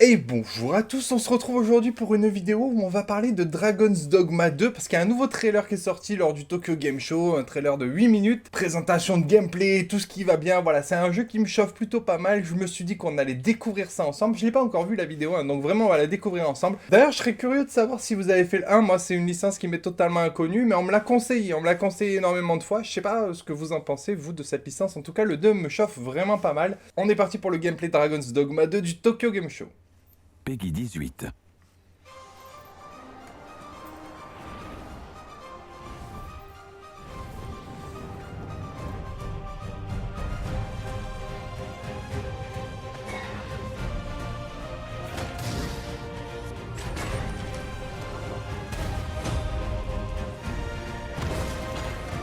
Et bonjour à tous, on se retrouve aujourd'hui pour une vidéo où on va parler de Dragon's Dogma 2 parce qu'il y a un nouveau trailer qui est sorti lors du Tokyo Game Show, un trailer de 8 minutes, présentation de gameplay, tout ce qui va bien, voilà, c'est un jeu qui me chauffe plutôt pas mal, je me suis dit qu'on allait découvrir ça ensemble, je l'ai pas encore vu la vidéo, hein, donc vraiment on va la découvrir ensemble. D'ailleurs je serais curieux de savoir si vous avez fait le 1, moi c'est une licence qui m'est totalement inconnue, mais on me l'a conseillé énormément de fois, je sais pas ce que vous en pensez vous de cette licence, en tout cas le 2 me chauffe vraiment pas mal. On est parti pour le gameplay Dragon's Dogma 2 du Tokyo Game Show. Peggy 18.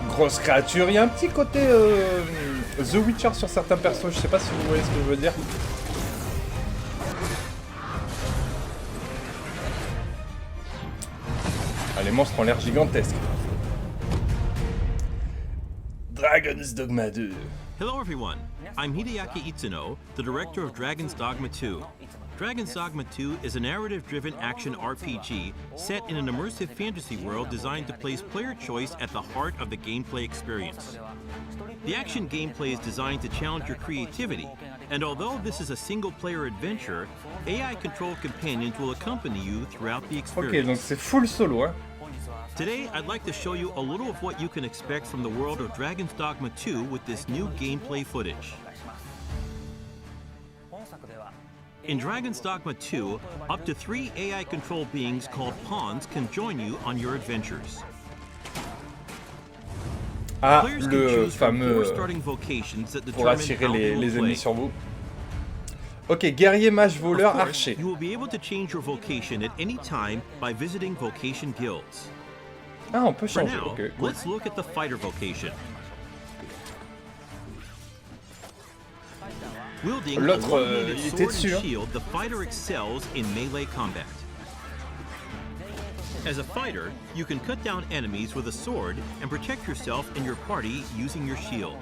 Grosse créature, il y a un petit côté The Witcher sur certains persos, je sais pas si vous voyez ce que je veux dire. Ah, les monstres ont l'air gigantesques. Dragon's Dogma 2. Hello everyone, I'm Hideaki Itsuno, the director of Dragon's Dogma II. Dragon's Dogma II is a narrative-driven action RPG set in an immersive fantasy world designed to place player choice at the heart of the gameplay experience. The action gameplay is designed to challenge your creativity, and although this is a single-player adventure, AI-controlled companions will accompany you throughout the experience. Ok, donc c'est full solo, hein. Today, I'd like to show you a little of what you can expect from the world of Dragon's Dogma 2 with this new gameplay footage. In Dragon's Dogma 2, up to 3 AI-controlled beings called pawns can join you on your adventures. Ah, Players can le choose from 4 fameux starting vocations that pour determine attirer how they will les play. ennemis sur vous. Ok, guerrier, mage, voleur, Of course, archer. you will be able to change your vocation at any time by visiting vocation guilds. Ah, on peut For changer, now, ok, cool. let's look at the fighter vocation. Wielding a L'autre, one-handed il était sword dessus, and hein. shield, the fighter excels in melee combat. As a fighter, you can cut down enemies with a sword and protect yourself and your party using your shield.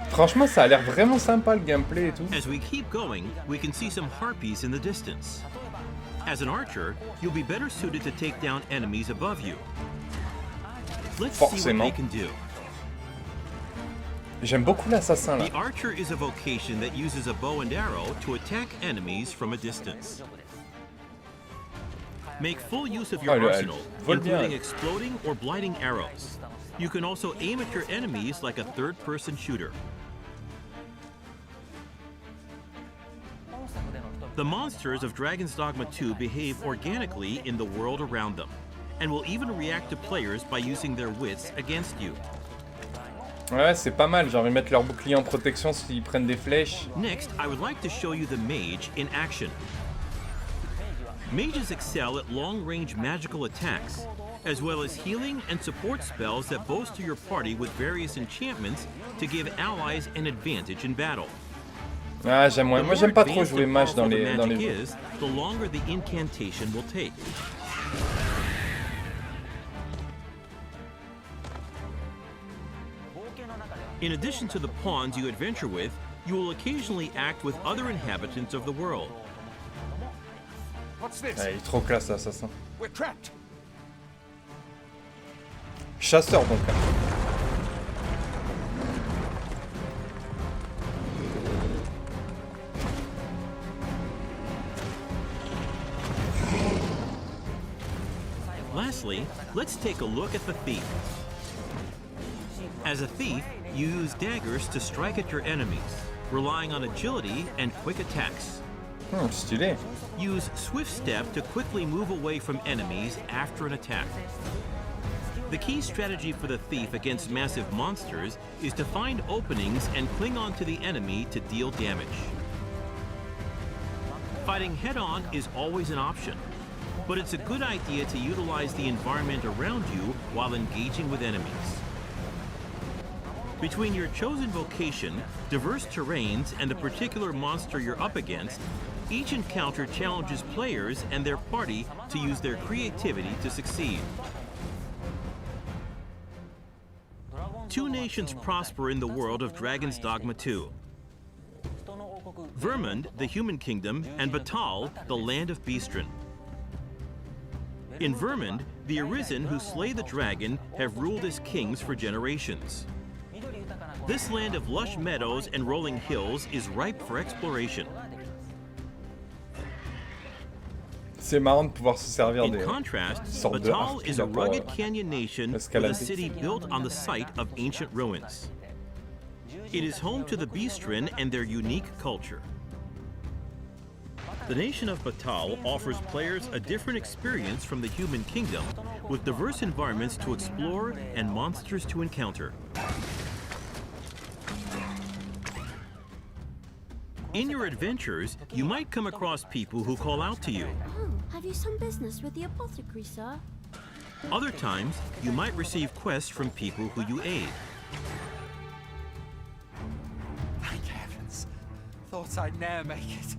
Franchement, ça a l'air vraiment sympa le gameplay et tout. As we keep going, we can see some harpies in the distance. As an archer, you'll be better suited to take down enemies above you. Let's see what Forcément. they can do. J'aime beaucoup l'assassin là. The archer is a vocation that uses a bow and arrow to attack enemies from a distance. Make full use of your Ah, elle arsenal, vole bien, including elle. exploding or blighting arrows. You can also aim at your enemies like a third-person shooter. The monsters of Dragon's Dogma 2 behave organically in the world around them, and will even react to players by using their wits against you. Ouais, c'est pas mal, genre ils mettent leur bouclier en protection s'ils prennent des flèches. Next, I would like to show you the mage in action. Mages excel at long-range magical attacks, as well as healing and support spells that bolster your party with various enchantments to give allies an advantage in battle. Ah, j'aime moins. The Moi, more j'aime pas trop advanced jouer and mage dans powerful the les magic jeux. is, the longer the incantation will take. In addition to the pawns you adventure with, you will occasionally act with other inhabitants of the world. What's this? Ah, il est trop classe l'assassin. We're trapped. Chasseur donc. Hein. Lastly, let's take a look at the thief. As a thief, you use daggers to strike at your enemies, relying on agility and quick attacks. Stylé. Use swift step to quickly move away from enemies after an attack. The key strategy for the thief against massive monsters is to find openings and cling on to the enemy to deal damage. Fighting head-on is always an option, but it's a good idea to utilize the environment around you while engaging with enemies. Between your chosen vocation, diverse terrains, and the particular monster you're up against, each encounter challenges players and their party to use their creativity to succeed. Two nations prosper in the world of Dragon's Dogma II. Vermund, the human kingdom, and Batal, the land of Beastren. In Vermund, the Arisen who slay the dragon have ruled as kings for generations. This land of lush meadows and rolling hills is ripe for exploration. C'est marrant de pouvoir se servir In des contrast, sortes de Batal is a harpes pour, rugged canyon nation with a escalader. city built on the site of ancient ruins. It is home to the Beastren and their unique culture. The nation of Batal offers players a different experience from the human kingdom, with diverse environments to explore and monsters to encounter. In your adventures, you might come across people who call out to you. Oh, have you some business with the apothecary, sir? Other times, you might receive quests from people who you aid. Thank heavens. Thought I'd ne'er make it.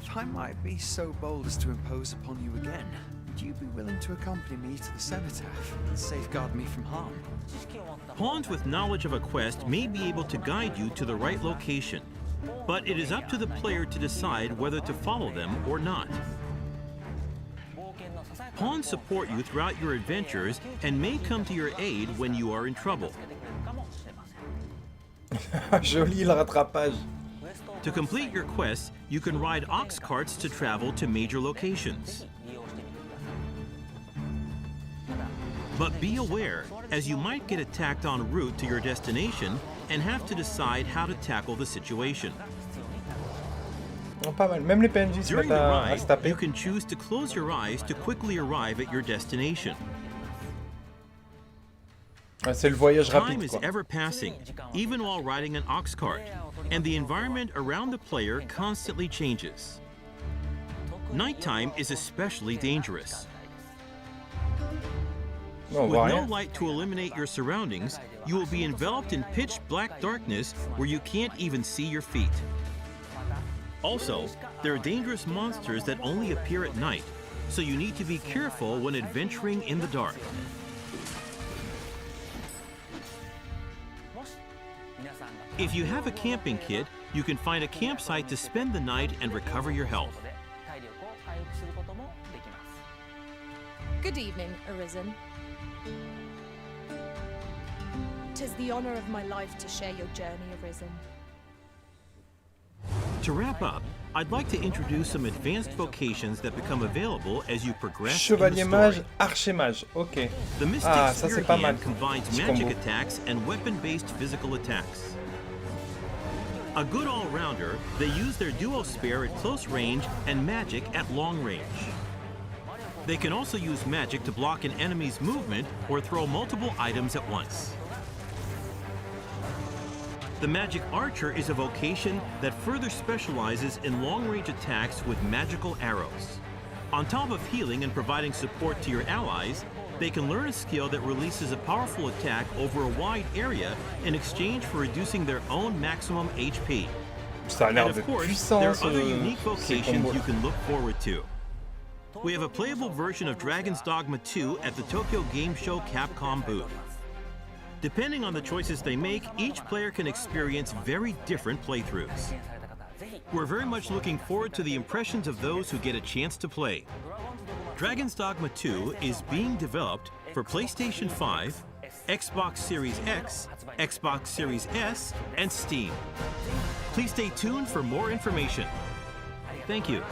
If I might be so bold as to impose upon you again, would you be willing to accompany me to the cenotaph and safeguard me from harm? Pawns with knowledge of a quest may be able to guide you to the right location, but it is up to the player to decide whether to follow them or not. Pawns support you throughout your adventures and may come to your aid when you are in trouble. Joli le rattrapage. To complete your quests, you can ride ox carts to travel to major locations. But be aware, as you might get attacked en route to your destination and have to decide how to tackle the situation. Oh, pas mal. Même les PNJ se During mettent the à ride, se taper. you can choose to close your eyes to quickly arrive at your destination. Ouais, c'est le voyage Time rapide, is quoi. ever passing, even while riding an ox cart, and the environment around the player constantly changes. Nighttime is especially dangerous. Non, on With voit no rien. light to eliminate your surroundings, you will be enveloped in pitch black darkness where you can't even see your feet. Also, there are dangerous monsters that only appear at night, so you need to be careful when adventuring in the dark. If you have a camping kit, you can find a campsite to spend the night and recover your health. Good evening, Arisen. 'Tis the honor of my life to share your journey, Arisen. To wrap up, I'd like to introduce some advanced vocations that become available as you progress Chevalier in the story. mage, archer mage. Ok. The Mystic Ah, ça Spear c'est pas mal. Hand combines Petit magic combo. attacks and weapon-based physical attacks. A good all-rounder, they use their duo spear at close range and magic at long range. They can also use magic to block an enemy's movement or throw multiple items at once. The Magic Archer is a vocation that further specializes in long-range attacks with magical arrows. On top of healing and providing support to your allies, they can learn a skill that releases a powerful attack over a wide area in exchange for reducing their own maximum HP. Ça a And l'air of de course, puissant, there are other unique ces vocations combos. you can look forward to. We have a playable version of Dragon's Dogma II at the Tokyo Game Show Capcom booth. Depending on the choices they make, each player can experience very different playthroughs. We're very much looking forward to the impressions of those who get a chance to play. Dragon's Dogma II is being developed for PlayStation 5, Xbox Series X, Xbox Series S, and Steam. Please stay tuned for more information. Thank you.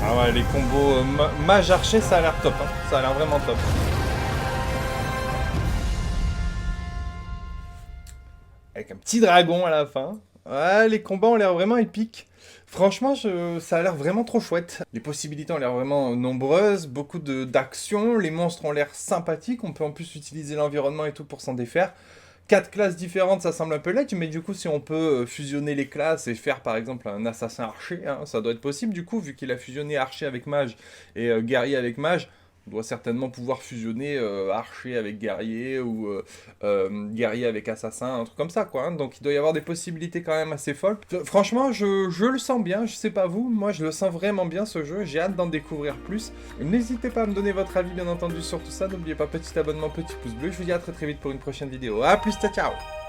Ah ouais, les combos mage archer, ça a l'air top. Hein. Ça a l'air vraiment top. Avec un petit dragon à la fin. Ouais, les combats ont l'air vraiment épiques. Franchement, ça a l'air vraiment trop chouette. Les possibilités ont l'air vraiment nombreuses, beaucoup d'actions, les monstres ont l'air sympathiques, on peut en plus utiliser l'environnement et tout pour s'en défaire. 4 classes différentes, ça semble un peu late, mais du coup, si on peut fusionner les classes et faire par exemple un assassin archer, hein, ça doit être possible du coup, vu qu'il a fusionné archer avec mage et guerrier avec mage. doit certainement pouvoir fusionner archer avec guerrier ou guerrier avec assassin, un truc comme ça quoi, hein. Donc il doit y avoir des possibilités quand même assez folles. Franchement je le sens bien, je sais pas vous, moi je le sens vraiment bien ce jeu, j'ai hâte d'en découvrir plus. N'hésitez pas à me donner votre avis bien entendu sur tout ça, n'oubliez pas petit abonnement, petit pouce bleu, je vous dis à très vite pour une prochaine vidéo, à plus, ciao ciao.